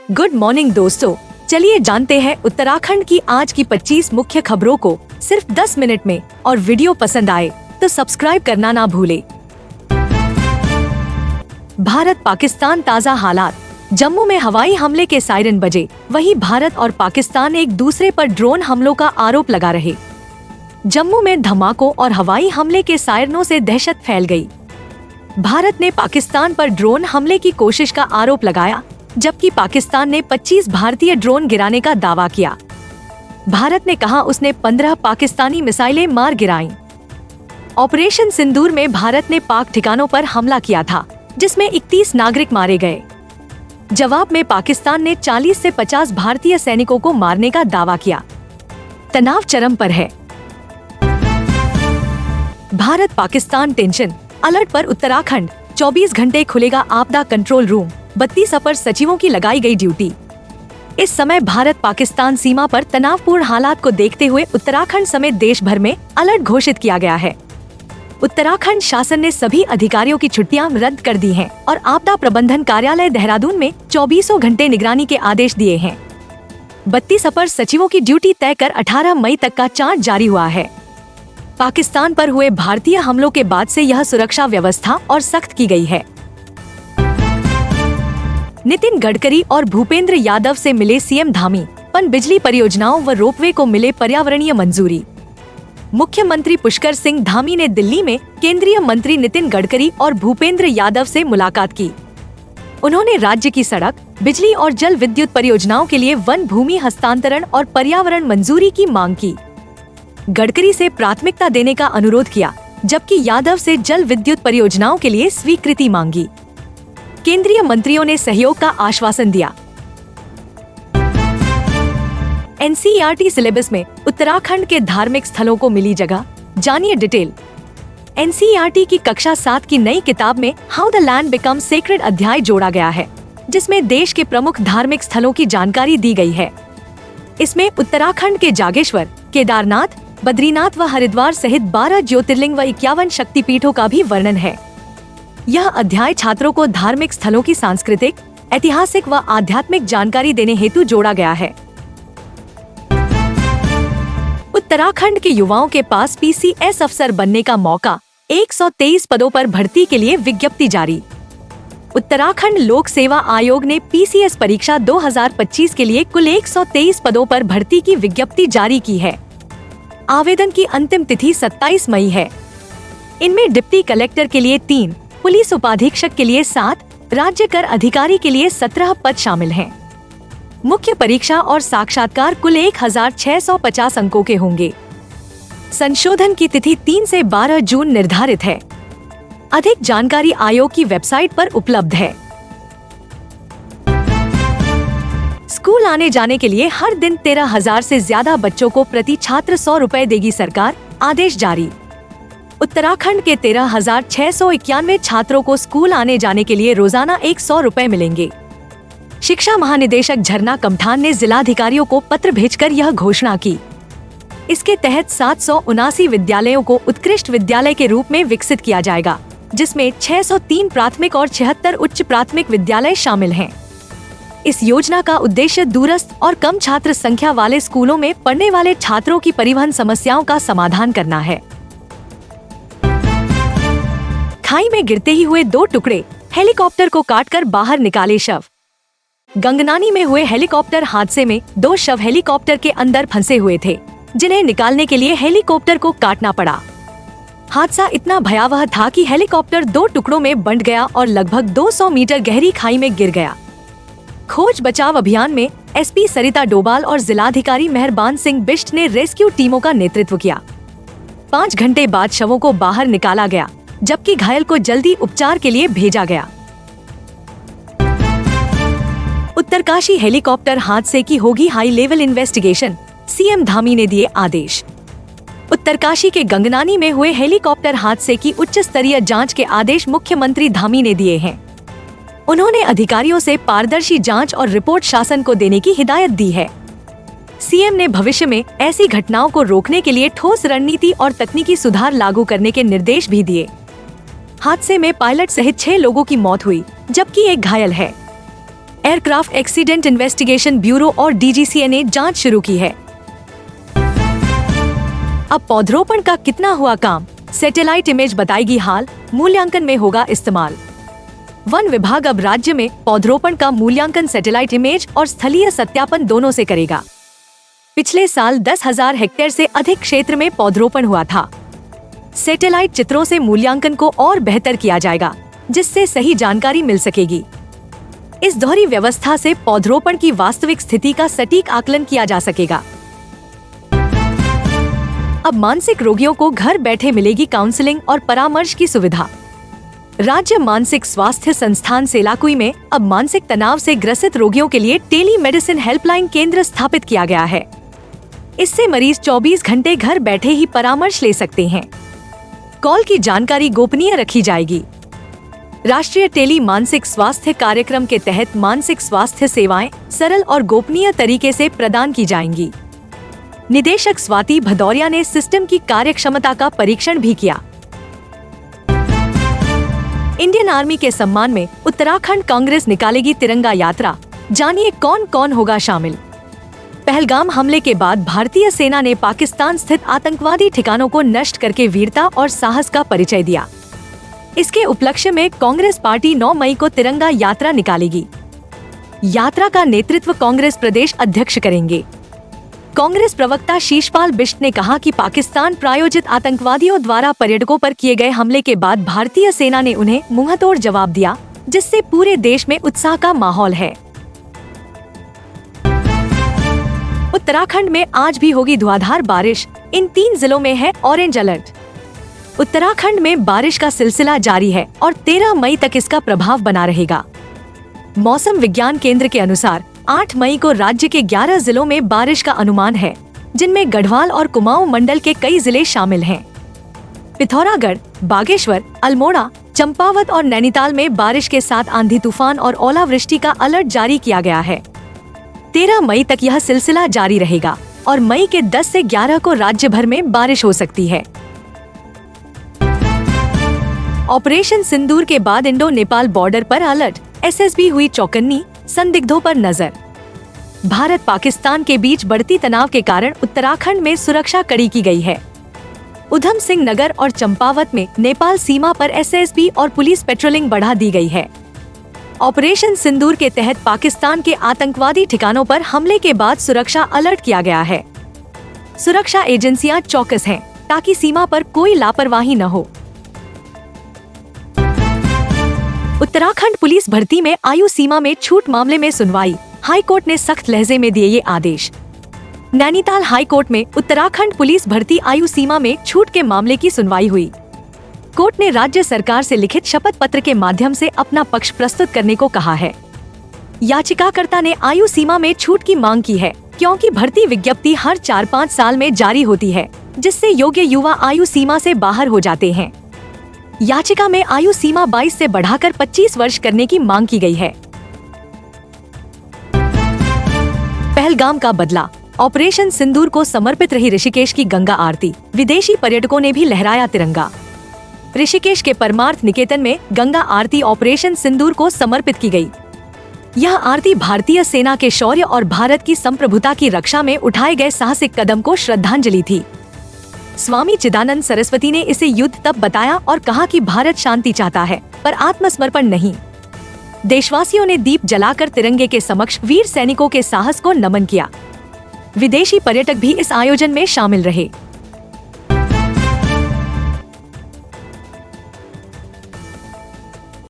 Good morning दोस्तों, चलिए जानते हैं उत्तराखंड की आज की 25 मुख्य खबरों को सिर्फ 10 मिनट में। और वीडियो पसंद आए तो सब्सक्राइब करना ना भूले। भारत पाकिस्तान ताज़ा हालात। जम्मू में हवाई हमले के सायरन बजे, वहीं भारत और पाकिस्तान एक दूसरे पर ड्रोन हमलों का आरोप लगा रहे। जम्मू में धमाकों और हवाई हमले के सायरनों से दहशत फैल गई। भारत ने पाकिस्तान पर ड्रोन हमले की कोशिश का आरोप लगाया, जबकि पाकिस्तान ने 25 भारतीय ड्रोन गिराने का दावा किया। भारत ने कहा उसने 15 पाकिस्तानी मिसाइलें मार गिराईं। ऑपरेशन सिंदूर में भारत ने पाक ठिकानों पर हमला किया था, जिसमें 31 नागरिक मारे गए। जवाब में पाकिस्तान ने 40 से 50 भारतीय सैनिकों को मारने का दावा किया। तनाव चरम पर है। भारत पाकिस्तान टेंशन अलर्ट पर उत्तराखंड। 24 घंटे खुलेगा आपदा कंट्रोल रूम। 32 अपर सचिवों की लगाई गई ड्यूटी। इस समय भारत पाकिस्तान सीमा पर तनावपूर्ण हालात को देखते हुए उत्तराखंड समेत देश भर में अलर्ट घोषित किया गया है। उत्तराखंड शासन ने सभी अधिकारियों की छुट्टियां रद्द कर दी हैं और आपदा प्रबंधन कार्यालय देहरादून में 24 घंटे निगरानी के आदेश दिए हैं। 32 अपर सचिवों की ड्यूटी तय कर 18 मई तक का चार्ट जारी हुआ है। पाकिस्तान पर हुए भारतीय हमलों के बाद से यह सुरक्षा व्यवस्था और सख्त की गई है। नितिन गडकरी और भूपेंद्र यादव से मिले सीएम धामी। पनबिजली परियोजनाओं व रोपवे को मिले पर्यावरणीय मंजूरी। मुख्यमंत्री पुष्कर सिंह धामी ने दिल्ली में केंद्रीय मंत्री नितिन गडकरी और भूपेंद्र यादव से मुलाकात की। उन्होंने राज्य की सड़क, बिजली और जल विद्युत परियोजनाओं के लिए वन भूमि हस्तांतरण और पर्यावरण मंजूरी की मांग की। गडकरी से प्राथमिकता देने का अनुरोध किया, जबकि यादव से जल विद्युत परियोजनाओं के लिए स्वीकृति मांगी। केंद्रीय मंत्रियों ने सहयोग का आश्वासन दिया। एनसीईआरटी सिलेबस में उत्तराखंड के धार्मिक स्थलों को मिली जगह, जानिए डिटेल। एनसीईआरटी की कक्षा 7 की नई किताब में how the land becomes sacred अध्याय जोड़ा गया है, जिसमें देश के प्रमुख धार्मिक स्थलों की जानकारी दी गई है। इसमें उत्तराखंड के जागेश्वर, केदारनाथ, बद्रीनाथ व हरिद्वार सहित 12 ज्योतिर्लिंग व 51 शक्तिपीठों का भी वर्णन है। यह अध्याय छात्रों को धार्मिक स्थलों की सांस्कृतिक, ऐतिहासिक व आध्यात्मिक जानकारी देने हेतु जोड़ा गया है। उत्तराखंड के युवाओं के पास पीसीएस अफसर बनने का मौका। 123 पदों पर भर्ती के लिए विज्ञप्ति जारी। उत्तराखंड लोक सेवा आयोग ने पीसीएस परीक्षा 2025 के लिए कुल 123 पदों पर भर्ती की विज्ञप्ति जारी की है। आवेदन की अंतिम तिथि 27 मई है। इनमें डिप्टी कलेक्टर के लिए 3, पुलिस उपाधीक्षक के लिए 7, राज्य कर अधिकारी के लिए 17 पद शामिल हैं। मुख्य परीक्षा और साक्षात्कार कुल 1650 अंकों के होंगे। संशोधन की तिथि 3 से 12 जून निर्धारित है। अधिक जानकारी आयोग की वेबसाइट पर उपलब्ध है। स्कूल आने जाने के लिए हर दिन 13,000 से ज्यादा बच्चों को प्रति छात्र 100 रुपए देगी सरकार, आदेश जारी। उत्तराखंड के 13,691 छात्रों को स्कूल आने जाने के लिए रोजाना 100 रुपए मिलेंगे। शिक्षा महानिदेशक झरना कमठान ने जिलाधिकारियों को पत्र भेजकर यह घोषणा की। इसके तहत 779 विद्यालयों को उत्कृष्ट विद्यालय के रूप में विकसित किया जाएगा, जिसमें 603 प्राथमिक और 76 उच्च प्राथमिक विद्यालय शामिल हैं। इस योजना का उद्देश्य दूरस्थ और कम छात्र संख्या वाले स्कूलों में पढ़ने वाले छात्रों की परिवहन समस्याओं का समाधान करना है। खाई में गिरते ही हुए 2 टुकड़े, हेलीकॉप्टर को काटकर बाहर निकाले शव। गंगनानी में हुए हेलीकॉप्टर हादसे में 2 शव हेलीकॉप्टर के अंदर फंसे हुए थे, जिन्हें निकालने के लिए हेलीकॉप्टर को काटना पड़ा। हादसा इतना भयावह था कि हेलीकॉप्टर 2 टुकड़ों में बंट गया और लगभग 200 मीटर गहरी खाई में गिर गया। खोज बचाव अभियान में एसपी सरिता डोभाल और जिलाधिकारी मेहरबान सिंह बिष्ट ने रेस्क्यू टीमों का नेतृत्व किया। 5 घंटे बाद शवों को बाहर निकाला गया, जबकि घायल को जल्दी उपचार के लिए भेजा गया। उत्तरकाशी हेलीकॉप्टर हादसे की होगी high level investigation, CM Dhami ने दिए आदेश। उत्तरकाशी के गंगनानी में हुए हेलीकॉप्टर हादसे की उच्च स्तरीय जांच के आदेश मुख्यमंत्री धामी ने दिए हैं। उन्होंने अधिकारियों से पारदर्शी जांच और रिपोर्ट शासन को देने की हिदायत दी है। सीएम ने भविष्य में ऐसी घटनाओं को रोकने के लिए ठोस रणनीति और तकनीकी सुधार लागू करने के निर्देश भी दिए। हादसे में पायलट सहित 6 लोगों की मौत हुई, जबकि एक घायल है। एयरक्राफ्ट एक्सीडेंट इन्वेस्टिगेशन ब्यूरो और DGCA ने जांच शुरू की है। अब पौधरोपण का कितना हुआ काम, सैटेलाइट इमेज बताएगी हाल, मूल्यांकन में होगा इस्तेमाल। वन विभाग अब राज्य में पौधरोपण का मूल्यांकन सैटेलाइट इमेज और स्थलीय सत्यापन दोनों से करेगा। पिछले साल 10,000 हेक्टेयर से अधिक क्षेत्र में पौधरोपण हुआ था। सैटेलाइट चित्रों से मूल्यांकन को और बेहतर किया जाएगा, जिससे सही जानकारी मिल सकेगी। इस दोहरी व्यवस्था से पौधरोपण की वास्तविक स्थिति का सटीक आकलन किया जा सकेगा। अब मानसिक रोगियों को घर बैठे मिलेगी काउंसलिंग और परामर्श की सुविधा। राज्य मानसिक स्वास्थ्य संस्थान सेलाकुई में अब मानसिक तनाव से ग्रसित रोगियों के लिए टेली मेडिसिन हेल्पलाइन केंद्र स्थापित किया गया है। इससे मरीज 24 घंटे घर बैठे ही परामर्श ले सकते हैं। कॉल की जानकारी गोपनीय रखी जाएगी। राष्ट्रीय टेली मानसिक स्वास्थ्य कार्यक्रम के तहत मानसिक स्वास्थ्य सेवाएं सरल और गोपनीय तरीके से प्रदान की जाएंगी। निदेशक स्वाति भदौरिया ने सिस्टम की कार्यक्षमता का परीक्षण भी किया। इंडियन आर्मी के सम्मान में उत्तराखंड कांग्रेस निकालेगी तिरंगा यात्रा, जानिए कौन कौन होगा शामिल। पहलगाम हमले के बाद भारतीय सेना ने पाकिस्तान स्थित आतंकवादी ठिकानों को नष्ट करके वीरता और साहस का परिचय दिया। इसके उपलक्ष्य में कांग्रेस पार्टी 9 मई को तिरंगा यात्रा निकालेगी। यात्रा का नेतृत्व कांग्रेस प्रदेश अध्यक्ष करेंगे। कांग्रेस प्रवक्ता शीशपाल बिष्ट ने कहा कि पाकिस्तान प्रायोजित आतंकवादियों द्वारा पर्यटकों पर किए गए हमले के बाद भारतीय सेना ने उन्हें मुंहतोड़ जवाब दिया, जिससे पूरे देश में उत्साह का माहौल है। उत्तराखंड में आज भी होगी धुआंधार बारिश, इन 3 जिलों में है ऑरेंज अलर्ट। उत्तराखंड में बारिश का सिलसिला जारी है और 13 मई तक इसका प्रभाव बना रहेगा। मौसम विज्ञान केंद्र के अनुसार 8 मई को राज्य के 11 जिलों में बारिश का अनुमान है, जिनमें गढ़वाल और कुमाऊं मंडल के कई जिले शामिल हैं। पिथौरागढ़, बागेश्वर, अल्मोड़ा, चंपावत और नैनीताल में बारिश के साथ आंधी तूफान और ओलावृष्टि का अलर्ट जारी किया गया है। 13 मई तक यह सिलसिला जारी रहेगा और मई के 10 से 11 को राज्य भर में बारिश हो सकती है। ऑपरेशन सिंदूर के बाद इंडो नेपाल बॉर्डर पर अलर्ट, SSB हुई चौकन्नी, संदिग्धों पर नजर। भारत पाकिस्तान के बीच बढ़ती तनाव के कारण उत्तराखंड में सुरक्षा कड़ी की गई है। उधम सिंह नगर और चंपावत में नेपाल सीमा पर SSB और पुलिस पेट्रोलिंग बढ़ा दी गई है। ऑपरेशन सिंदूर के तहत पाकिस्तान के आतंकवादी ठिकानों पर हमले के बाद सुरक्षा अलर्ट किया गया है। सुरक्षा एजेंसियां चौकस हैं ताकि सीमा पर कोई लापरवाही न हो। उत्तराखंड पुलिस भर्ती में आयु सीमा में छूट मामले में सुनवाई, हाई कोर्ट ने सख्त लहजे में दिए ये आदेश। नैनीताल हाई कोर्ट में उत्तराखंड पुलिस भर्ती आयु सीमा में छूट के मामले की सुनवाई हुई। कोर्ट ने राज्य सरकार से लिखित शपथ पत्र के माध्यम से अपना पक्ष प्रस्तुत करने को कहा है। याचिकाकर्ता ने आयु सीमा में छूट की मांग की है, क्योंकि भर्ती विज्ञप्ति हर 4-5 साल में जारी होती है, जिससे योग्य युवा आयु सीमा से बाहर हो जाते हैं। याचिका में आयु सीमा 22 से बढ़ाकर 25 वर्ष करने की मांग की गई है। पहलगाम का बदला, ऑपरेशन सिंदूर को समर्पित रही ऋषिकेश की गंगा आरती, विदेशी पर्यटकों ने भी लहराया तिरंगा। ऋषिकेश के परमार्थ निकेतन में गंगा आरती ऑपरेशन सिंदूर को समर्पित की गई। यह आरती भारतीय सेना के शौर्य और भारत की संप्रभुता की रक्षा में उठाए गए साहसिक कदम को श्रद्धांजलि थी। स्वामी चिदानंद सरस्वती ने इसे युद्ध तब बताया और कहा कि भारत शांति चाहता है, पर आत्मसमर्पण नहीं। देशवासियों ने दीप जलाकर तिरंगे के समक्ष वीर सैनिकों के साहस को नमन किया। विदेशी पर्यटक भी इस आयोजन में शामिल रहे।